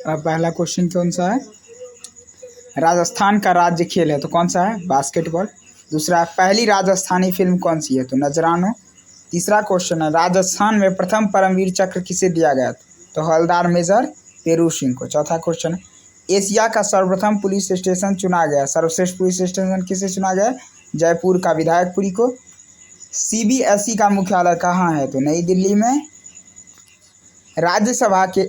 पहला क्वेश्चन कौन सा है? राजस्थान का राज्य खेल है तो कौन सा है? बास्केटबॉल। दूसरा, पहली राजस्थानी फिल्म कौन सी है? तो नजरानो। तीसरा क्वेश्चन है, राजस्थान में प्रथम परमवीर चक्र किसे दिया गया? तो हवलदार मेजर पेरू सिंह को। चौथा क्वेश्चन है, एशिया का सर्वप्रथम पुलिस स्टेशन चुना गया, सर्वश्रेष्ठ पुलिस स्टेशन किसे चुना गया? जयपुर का विधायकपुरी को। सीबीएसई का मुख्यालय कहाँ है? तो नई दिल्ली में। राज्यसभा के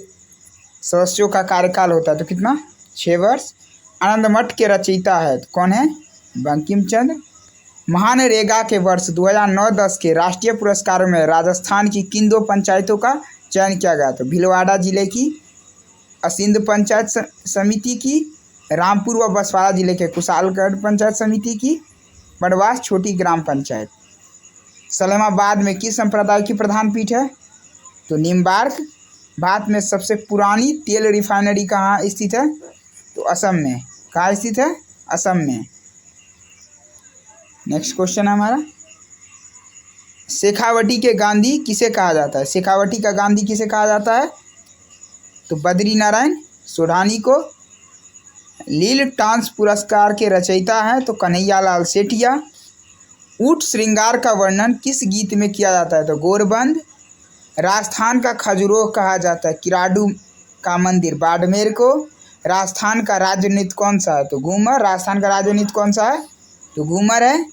सदस्यों का कार्यकाल होता है तो कितना? 6 वर्ष। आनंद मठ के रचयिता है तो कौन है? बंकिम चंद्र। महानरेगा के वर्ष 2009-10 के राष्ट्रीय पुरस्कारों में राजस्थान की किन 2 पंचायतों का चयन किया गया? तो भीलवाड़ा जिले की असिंध पंचायत समिति की, रामपुर व बसवाड़ा जिले के कुशालगढ़ पंचायत समिति की, बड़वास छोटी ग्राम पंचायत। सलेमाबाद में किस संप्रदाय की प्रधान पीठ है? तो निम्बार्क। भारत में सबसे पुरानी तेल रिफाइनरी कहाँ स्थित है? तो असम में। कहाँ स्थित है? असम में। नेक्स्ट क्वेश्चन है हमारा, शेखावटी के गांधी किसे कहा जाता है? शेखावटी का गांधी किसे कहा जाता है? तो बद्री नारायण सोढ़ानी को। लील टांस पुरस्कार के रचयिता हैं तो कन्हैयालाल सेठिया। ऊंट श्रृंगार का वर्णन किस गीत में किया जाता है? तो गोरबंद। राजस्थान का खजुराहो कहा जाता है किराडू का मंदिर बाड़मेर को। राजस्थान का राज्य नृत्य कौन सा है? तो घूमर। राजस्थान का राज्य नृत्य कौन सा है? तो घूमर है।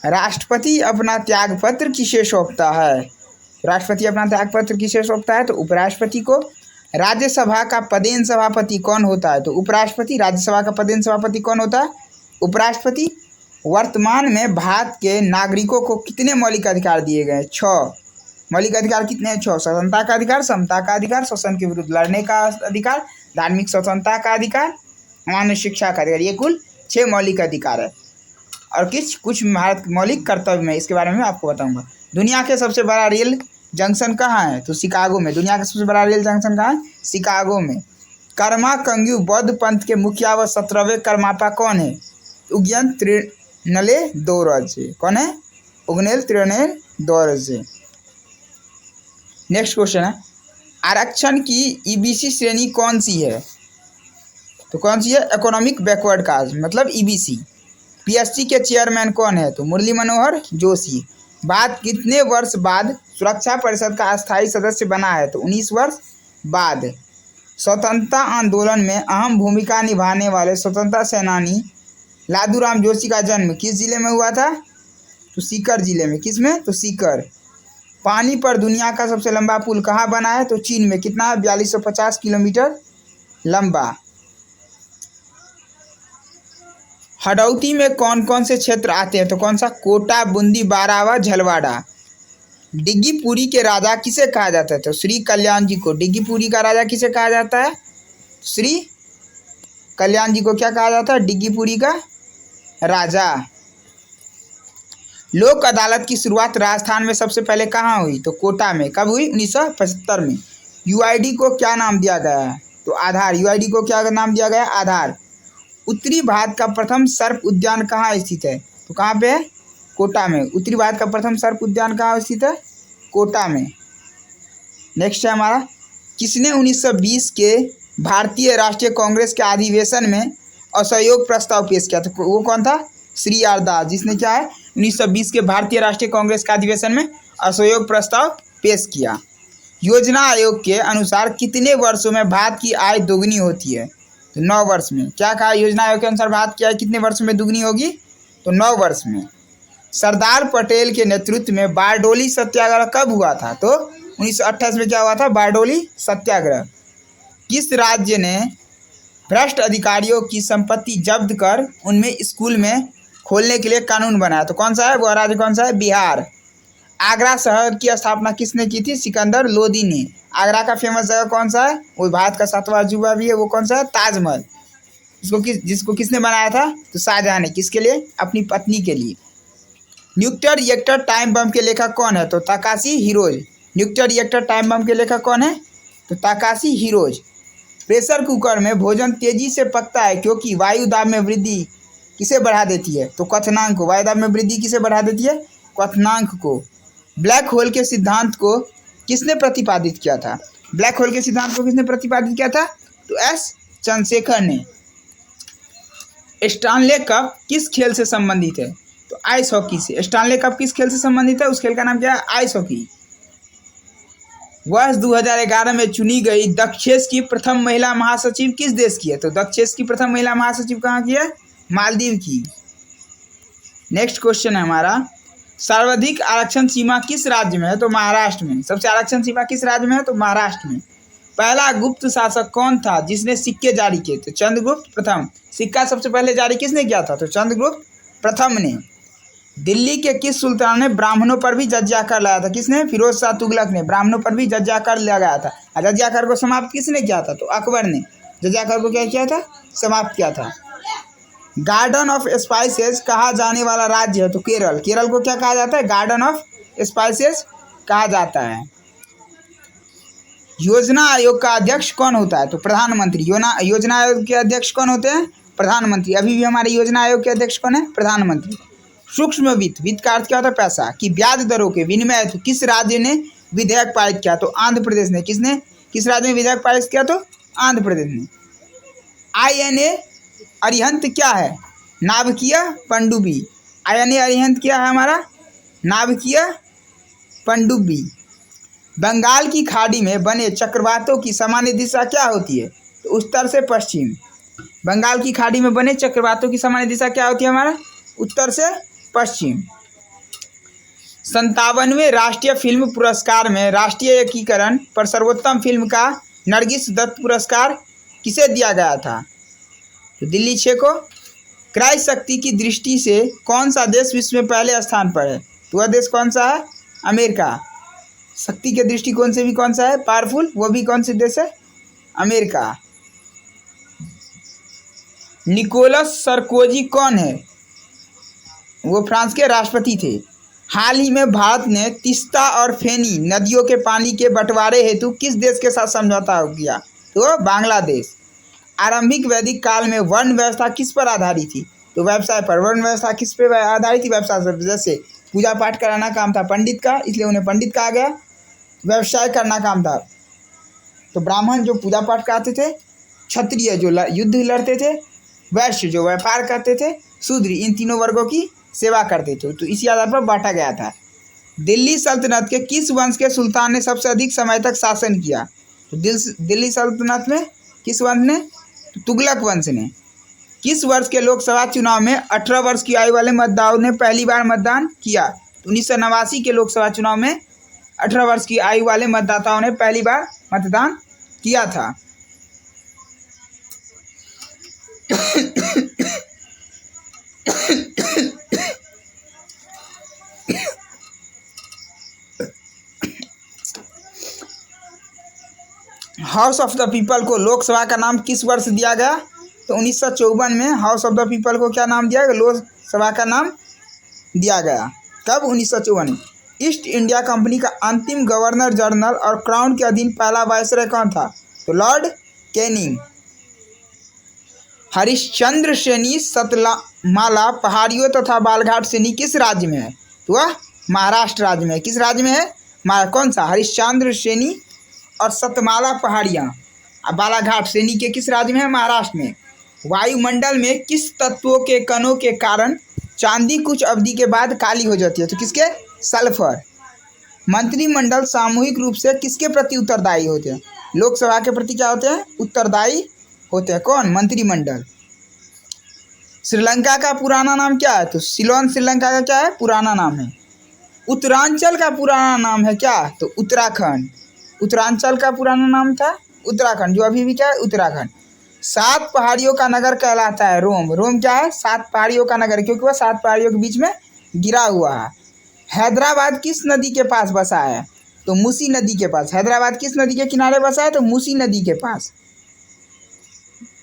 राष्ट्रपति अपना त्यागपत्र किसे सौंपता है? राष्ट्रपति अपना त्यागपत्र किसे सौंपता है? तो उपराष्ट्रपति को। राज्यसभा का पदेन सभापति कौन होता है? तो उपराष्ट्रपति। राज्यसभा का पदेन सभापति कौन होता है? उपराष्ट्रपति। वर्तमान में भारत के नागरिकों को कितने मौलिक अधिकार दिए गए? 6 मौलिक अधिकार। कितने हैं? 6। स्वतंत्रता का अधिकार, समता का अधिकार, शोषण के विरुद्ध लड़ने का अधिकार, धार्मिक स्वतंत्रता का अधिकार, मानव शिक्षा का अधिकार। ये कुल 6 मौलिक अधिकार है। और कुछ भारत मौलिक कर्तव्य में, इसके बारे में आपको बताऊंगा। दुनिया के सबसे बड़ा रेल जंक्शन कहाँ है? तो शिकागो में। दुनिया का सबसे बड़ा रेल जंक्शन कहाँ है? शिकागो में। कर्मा कंग्यू बौद्ध पंथ के मुखिया व 17वें कर्मापा कौन है? उग्यन त्रिनले दोरजे। कौन है? उग्नेल त्रिनले दोरजे। नेक्स्ट क्वेश्चन है, आरक्षण की ईबीसी श्रेणी कौन सी है? तो कौन सी है? इकोनॉमिक बैकवर्ड कास्ट, मतलब ईबीसी। पीएससी के चेयरमैन कौन है? तो मुरली मनोहर जोशी। भारत कितने वर्ष बाद सुरक्षा परिषद का अस्थायी सदस्य बना है? तो 19 वर्ष बाद। स्वतंत्रता आंदोलन में अहम भूमिका निभाने वाले स्वतंत्रता सेनानी लादूराम जोशी का जन्म किस जिले में हुआ था? तो सीकर जिले में। किस में? तो सीकर। पानी पर दुनिया का सबसे लंबा पुल कहाँ बना है? तो चीन में। कितना है? 4250 किलोमीटर लंबा। हडौती में कौन कौन से क्षेत्र आते हैं? तो कौन सा? कोटा, बूंदी, बारावा, झलवाड़ा। डिग्गीपुरी के राजा किसे कहा जाता है? तो श्री कल्याण जी को। डिग्गीपुरी का राजा किसे कहा जाता है? श्री कल्याण जी को क्या कहा जाता है? डिग्गीपुरी का राजा। लोक अदालत की शुरुआत राजस्थान में सबसे पहले कहाँ हुई? तो कोटा में। कब हुई? 1975 में। यूआईडी को क्या नाम दिया गया है? तो आधार। यूआईडी को क्या नाम दिया गया? आधार। उत्तरी भारत का प्रथम सर्प उद्यान कहाँ स्थित है? तो कहाँ पे है? कोटा में। उत्तरी भारत का प्रथम सर्प उद्यान कहाँ स्थित है? कोटा में। नेक्स्ट है हमारा, किसने 1920 के भारतीय राष्ट्रीय कांग्रेस के अधिवेशन में असहयोग प्रस्ताव पेश किया? तो वो कौन था? श्री आर दास, जिसने क्या है 1920 के भारतीय राष्ट्रीय कांग्रेस के अधिवेशन में असहयोग प्रस्ताव पेश किया। योजना आयोग के अनुसार कितने वर्षों में भारत की आय दोगुनी होती है? तो 9 वर्ष में। क्या कहा? योजना आयोग के अनुसार भारत की आय कितने वर्ष में दुगनी होगी? तो 9 वर्ष में। सरदार पटेल के नेतृत्व में बारडोली सत्याग्रह कब हुआ था? तो 1928 में। क्या हुआ था? बारडोली सत्याग्रह। किस राज्य ने भ्रष्ट अधिकारियों की संपत्ति जब्त कर उनमें स्कूल में खोलने के लिए कानून बनाया? तो कौन सा है वो राज्य? कौन सा है? बिहार। आगरा शहर की स्थापना किसने की थी? सिकंदर लोदी ने। आगरा का फेमस जगह कौन सा है? वो भारत का 7वां अजूबा भी है, वो कौन सा है? ताजमहल। जिसको किसने बनाया था? तो शाहजहां ने। किसके लिए? अपनी पत्नी के लिए। न्यूक्लियर रिएक्टर टाइम बम के लेखक कौन है? तो Takashi heroes. Nuclear reactor time bomb के लेखक कौन है? तो ताकाशी हिरोज। प्रेशर कुकर में भोजन तेजी से पकता है क्योंकि वायु दाब में वृद्धि किसे बढ़ा देती है? तो क्वथनांक को। वायु दाब में वृद्धि किसे बढ़ा देती है? क्वथनांक को। ब्लैक होल के सिद्धांत को किसने प्रतिपादित किया था? ब्लैक होल के सिद्धांत को किसने प्रतिपादित किया था? तो एस चंद्रशेखर ने। स्टानले कप किस खेल से संबंधित है? तो आइस हॉकी से। स्टानले कप किस खेल से संबंधित है? उस खेल का नाम क्या है? Ice hockey. वर्ष 2011 में चुनी गई दक्षेस की प्रथम महिला महासचिव किस देश की है? तो दक्षेस की प्रथम महिला महासचिव कहाँ की है? मालदीव की। नेक्स्ट क्वेश्चन है हमारा, सर्वाधिक आरक्षण सीमा किस राज्य में है? तो महाराष्ट्र में। सबसे आरक्षण सीमा किस राज्य में है? तो महाराष्ट्र में। पहला गुप्त शासक कौन था जिसने सिक्के जारी किए? तो चंद्रगुप्त प्रथम। सिक्का सबसे पहले जारी किसने किया था? तो चंद्रगुप्त प्रथम ने। दिल्ली के किस सुल्तान ने ब्राह्मणों पर भी जजिया कर लगाया था? किसने? फिरोज शाह तुगलक ने ब्राह्मणों पर भी जजिया कर लगाया था। और जजिया कर को समाप्त किसने किया था? तो अकबर ने जजिया कर को क्या किया था? समाप्त किया था। गार्डन ऑफ स्पाइसेस कहा जाने वाला राज्य है? तो केरल। केरल को क्या कहा जाता है? गार्डन ऑफ स्पाइसेस कहा जाता है। योजना आयोग का अध्यक्ष कौन होता है? तो प्रधानमंत्री। योजना आयोग के अध्यक्ष कौन होते हैं? प्रधानमंत्री। अभी भी हमारे योजना आयोग के अध्यक्ष कौन है? प्रधानमंत्री। सूक्ष्म वित्त, वित्त का अर्थ क्या होता है? पैसा। की ब्याज दरों के विनिमय हेतु किस राज्य ने विधेयक पारित किया? तो आंध्र प्रदेश ने। किसने? किस राज्य में विधेयक पारित किया? तो आंध्र प्रदेश ने। INA अरिहंत क्या है? नाभिकीय पनडुब्बी। INA अरिहंत क्या है हमारा? नाभिकीय पनडुब्बी। बंगाल की खाड़ी में बने चक्रवातों की सामान्य दिशा क्या होती है? तो उत्तर से पश्चिम। बंगाल की खाड़ी में बने चक्रवातों की सामान्य दिशा क्या होती है हमारा? उत्तर से पश्चिम। 57वें राष्ट्रीय फिल्म पुरस्कार में राष्ट्रीय एकीकरण पर सर्वोत्तम फिल्म का नरगिस दत्त पुरस्कार किसे दिया गया था? तो दिल्ली 6 को। क्रय शक्ति की दृष्टि से कौन सा देश विश्व में पहले स्थान पर है? तो वह देश कौन सा है? अमेरिका। शक्ति के दृष्टिकोण से भी कौन सा है? पावरफुल। वो भी कौन सी देश है? अमेरिका। निकोलस सरकोजी कौन है? वो फ्रांस के राष्ट्रपति थे। हाल ही में भारत ने तीस्ता और फेनी नदियों के पानी के बंटवारे हेतु किस देश के साथ समझौता किया? तो बांग्लादेश। आरंभिक वैदिक काल में वर्ण व्यवस्था किस पर आधारित थी? तो व्यवसाय पर। वर्ण व्यवस्था किस पे आधारित थी? व्यवसाय पर। जैसे पूजा पाठ कराना काम था पंडित का, इसलिए उन्हें पंडित कहा गया। व्यवसाय करना काम था, तो ब्राह्मण जो पूजा पाठ कराते थे, क्षत्रिय जो युद्ध लड़ते थे, वैश्य जो व्यापार करते थे, शूद्र इन तीनों वर्गों की सेवा करते थे। तो इसी आधार पर बांटा गया था। दिल्ली सल्तनत के किस वंश के सुल्तान ने सबसे अधिक समय तक शासन किया? तो दिल्ली सल्तनत में किस वंश ने? तो तुगलक वंश ने। किस वर्ष के लोकसभा चुनाव में 18 वर्ष की आयु वाले मतदाताओं ने पहली बार मतदान किया? तो 1989 के लोकसभा चुनाव में 18 वर्ष की आयु वाले मतदाताओं ने पहली बार मतदान किया था। हाउस ऑफ द पीपल को लोकसभा का नाम किस वर्ष दिया गया? तो 1954 में हाउस ऑफ द पीपल को क्या नाम दिया गया? लोकसभा का नाम दिया गया। कब? 1954 में। ईस्ट इंडिया कंपनी का अंतिम गवर्नर जनरल और क्राउन के अधीन पहला वायसरॉय कौन था? तो लॉर्ड कैनिंग। हरिश्चंद्र श्रेणी सतमाला पहाड़ियों तथा बालघाट श्रेणी किस राज्य में है? तो वह महाराष्ट्र राज्य में है। किस राज्य में है? कौन सा? हरिश्चंद्र श्रेणी और सतमाला पहाड़ियाँ बालाघाट श्रेणी के किस राज्य में है? महाराष्ट्र में। वायुमंडल में किस तत्वों के कणों के कारण चांदी कुछ अवधि के बाद काली हो जाती है? तो किसके? सल्फर। मंत्रिमंडल सामूहिक रूप से किसके प्रति उत्तरदायी होते हैं? लोकसभा के प्रति क्या होते हैं? उत्तरदायी होते हैं। कौन? मंत्रिमंडल। श्रीलंका का पुराना नाम क्या है? तो सिलोन श्रीलंका का क्या है? पुराना नाम है। उत्तरांचल का पुराना नाम है क्या? तो उत्तराखंड। उत्तरांचल का पुराना नाम था उत्तराखंड, जो अभी भी क्या है? उत्तराखंड। 7 पहाड़ियों का नगर कहलाता है रोम। रोम क्या है? 7 पहाड़ियों का नगर, क्योंकि वह 7 पहाड़ियों के बीच में गिरा हुआ है। हैदराबाद किस नदी के पास बसा है? तो मूसी नदी के पास। हैदराबाद किस नदी के किनारे बसा है? तो मूसी नदी के पास।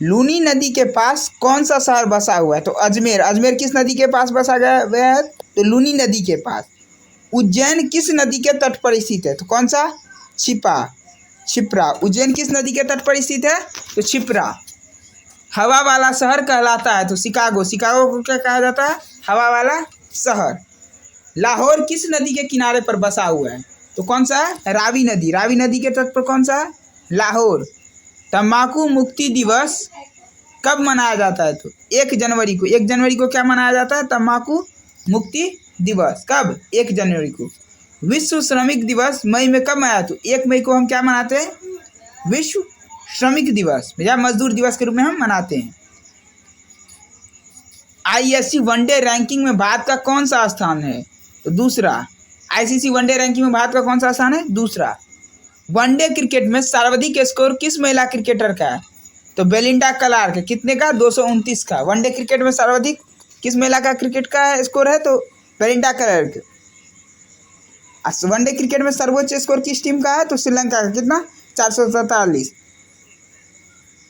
लूनी नदी के पास कौन सा शहर बसा हुआ है? तो अजमेर। अजमेर किस नदी के पास बसा गया है? तो लूनी नदी के पास। उज्जैन किस नदी के तट पर स्थित है? तो कौन सा? छिप्रा। उज्जैन किस नदी के तट पर स्थित है? तो छिप्रा। हवा वाला शहर कहलाता है तो शिकागो। शिकागो को क्या कहा जाता है? हवा वाला शहर। लाहौर किस नदी के किनारे पर बसा हुआ है? तो कौन सा है? रावी नदी। रावी नदी के तट पर कौन सा है? लाहौर। तंबाकू मुक्ति दिवस कब मनाया जाता है? तो 1 जनवरी को। 1 जनवरी को क्या मनाया जाता है? तंबाकू मुक्ति दिवस। कब? 1 जनवरी को। विश्व श्रमिक दिवस मई में कब मनाया? तो 1 मई को हम क्या मनाते हैं? विश्व श्रमिक दिवस या मजदूर दिवस के रूप में हम मनाते हैं। आईएससी वनडे रैंकिंग में भारत का कौन सा स्थान है? तो दूसरा। आईसीसी वनडे रैंकिंग में भारत का कौन सा स्थान है? दूसरा। वनडे क्रिकेट में सर्वाधिक स्कोर किस महिला क्रिकेटर का है? तो बेलिंडा क्लार्क। कितने का? 229 का। वनडे क्रिकेट में सर्वाधिक किस महिला का क्रिकेट का स्कोर है? तो बेलिंडा क्लार्क। वनडे क्रिकेट में सर्वोच्च स्कोर किस टीम का है? तो श्रीलंका का। कितना? 447।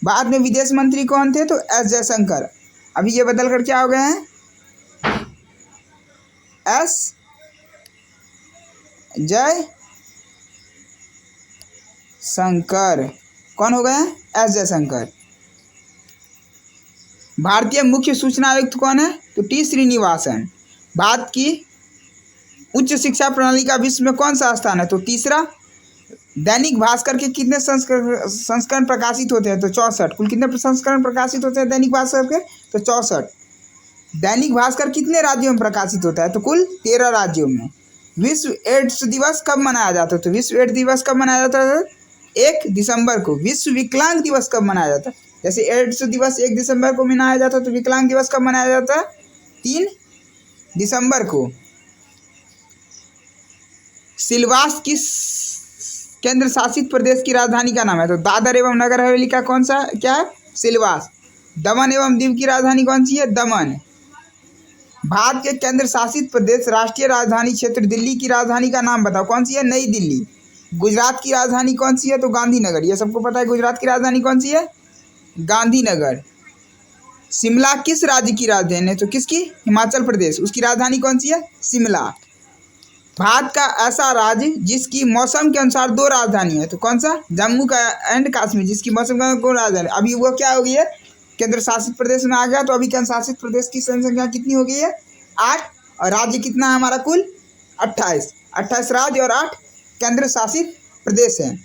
बाद में विदेश मंत्री कौन थे? तो एस जयशंकर। अभी ये बदल कर क्या हो गए हैं? एस जयशंकर। कौन हो गए हैं? एस जयशंकर। भारतीय मुख्य सूचना आयुक्त कौन है? तो टी श्रीनिवासन। भारत की उच्च शिक्षा प्रणाली का विश्व में कौन सा स्थान है? तो तीसरा। दैनिक भास्कर के कितने संस्करण प्रकाशित होते हैं? तो 64। कुल कितने संस्करण प्रकाशित होते हैं दैनिक भास्कर के? तो 64। दैनिक भास्कर कितने राज्यों में प्रकाशित होता है? तो कुल 13 राज्यों में। विश्व एड्स दिवस कब मनाया जाता है? तो विश्व एड्स दिवस कब मनाया जाता है? 1 दिसंबर को। विश्व विकलांग दिवस कब मनाया जाता है? जैसे एड्स दिवस 1 दिसंबर को मनाया जाता है, तो विकलांग दिवस कब मनाया जाता है? 3 दिसंबर को। सिलवास किस केंद्र शासित प्रदेश की राजधानी का नाम है? तो दादर एवं नगर हवेली का कौन सा क्या है? सिलवास। दमन एवं दीव की राजधानी कौन सी है? दमन। भारत के केंद्र शासित प्रदेश राष्ट्रीय राजधानी क्षेत्र दिल्ली की राजधानी का नाम बताओ। कौन सी है? नई दिल्ली। गुजरात की राजधानी कौन सी है? तो गांधीनगर। ये सबको पता है गुजरात की राजधानी कौन सी है? गांधीनगर। शिमला किस राज्य की राजधानी है? तो किसकी? हिमाचल प्रदेश। उसकी राजधानी कौन सी है? शिमला। भारत का ऐसा राज्य जिसकी मौसम के अनुसार 2 राजधानी है, तो कौन सा? जम्मू एंड कश्मीर। जिसकी मौसम का 2 राजधानी। अभी वो क्या हो गई है? केंद्र शासित प्रदेश में आ गया। तो अभी केंद्र शासित प्रदेश की संख्या कितनी हो गई है? 8। और राज्य कितना है हमारा? कुल 28। 28 राज्य और 8 केंद्र शासित प्रदेश हैं।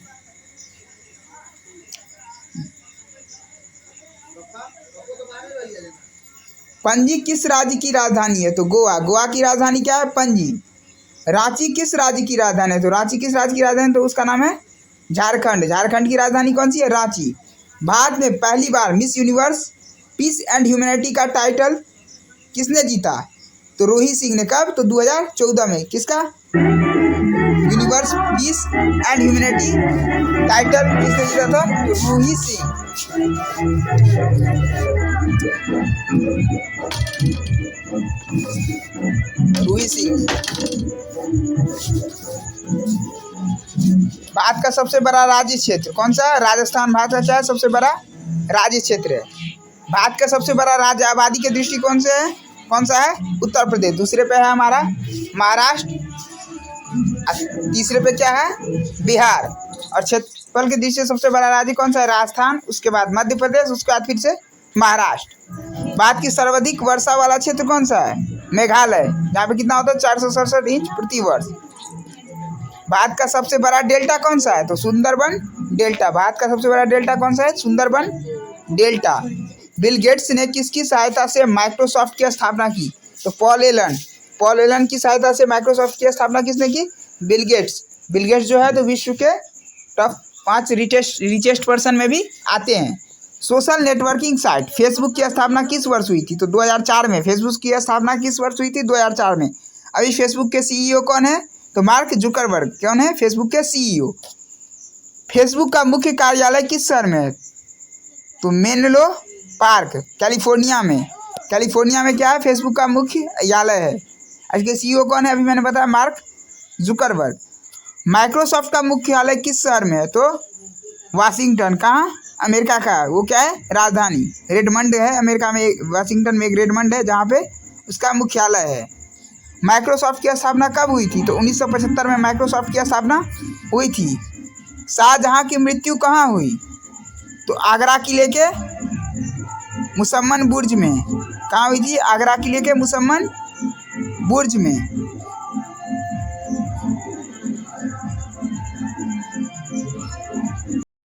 पणजी किस राज्य की राजधानी है? तो गोवा। गोवा की राजधानी क्या है? पणजी। रांची किस राज्य की राजधानी है? तो रांची किस राज्य की राजधानी? तो उसका नाम है झारखंड। झारखंड की राजधानी कौन सी है? रांची। भारत में पहली बार Miss Universe piece and Humanity का टाइटल किसने जीता? तो रोहित सिंह ने। कब? तो 2014 में। किसका? Universe piece and humanity title किसने जीता था? तो रोहित सिंह। रोहित सिंह। भारत का सबसे बड़ा राज्य क्षेत्र कौन सा? राजस्थान भारत का क्या है? सबसे बड़ा राज्य क्षेत्र है। भारत का सबसे बड़ा राज्य आबादी के दृष्टिकोण से है कौन सा है? उत्तर प्रदेश। दूसरे पे है हमारा महाराष्ट्र। तीसरे पे क्या है? बिहार। और क्षेत्रफल की दृष्टि से सबसे बड़ा राज्य कौन सा है? राजस्थान। उसके बाद मध्य प्रदेश। उसके बाद फिर से महाराष्ट्र। भारत की सर्वाधिक वर्षा वाला क्षेत्र कौन सा है? मेघालय। जहाँ पे कितना होता है? 467 इंच प्रति वर्ष। भारत का सबसे बड़ा डेल्टा कौन सा है? तो सुंदरबन डेल्टा। भारत का सबसे बड़ा डेल्टा कौन सा है? सुंदरबन डेल्टा। बिल गेट्स ने किसकी सहायता से माइक्रोसॉफ्ट की स्थापना की? तो पॉल एलन। पॉल एलन की सहायता से माइक्रोसॉफ्ट की स्थापना किसने की? Bill Gates. बिल गेट्स जो है तो विश्व के टॉप 5 रिचेस्ट पर्सन में भी आते हैं। सोशल नेटवर्किंग साइट फेसबुक की स्थापना किस वर्ष हुई थी? तो 2004 में। फेसबुक की स्थापना किस वर्ष हुई थी? 2004 में। अभी फेसबुक के सीईओ कौन है? तो मार्क जुकरबर्ग। कौन है? फेसबुक के सीईओ। फेसबुक का मुख्य कार्यालय किस शहर में है? तो मेनलो पार्क, कैलिफोर्निया में। कैलिफोर्निया में क्या है? फेसबुक का मुख्य कार्यालय है। इसके सीईओ कौन है? अभी मैंने बताया मार्क जुकरबर्ग। माइक्रोसॉफ्ट का मुख्यालय किस शहर में है? तो वाशिंगटन। कहाँ? अमेरिका का। वो क्या है? राजधानी रेडमंड है। अमेरिका में वाशिंगटन में एक रेडमंड है जहाँ पे उसका मुख्यालय है। माइक्रोसॉफ्ट की स्थापना कब हुई थी? तो 1975 में माइक्रोसॉफ्ट की स्थापना हुई थी। शाहजहां की मृत्यु कहाँ हुई? तो आगरा किले के मुसम्मन बुर्ज में। कहाँ हुई थी? आगरा किले के मुसम्मन बुर्ज में।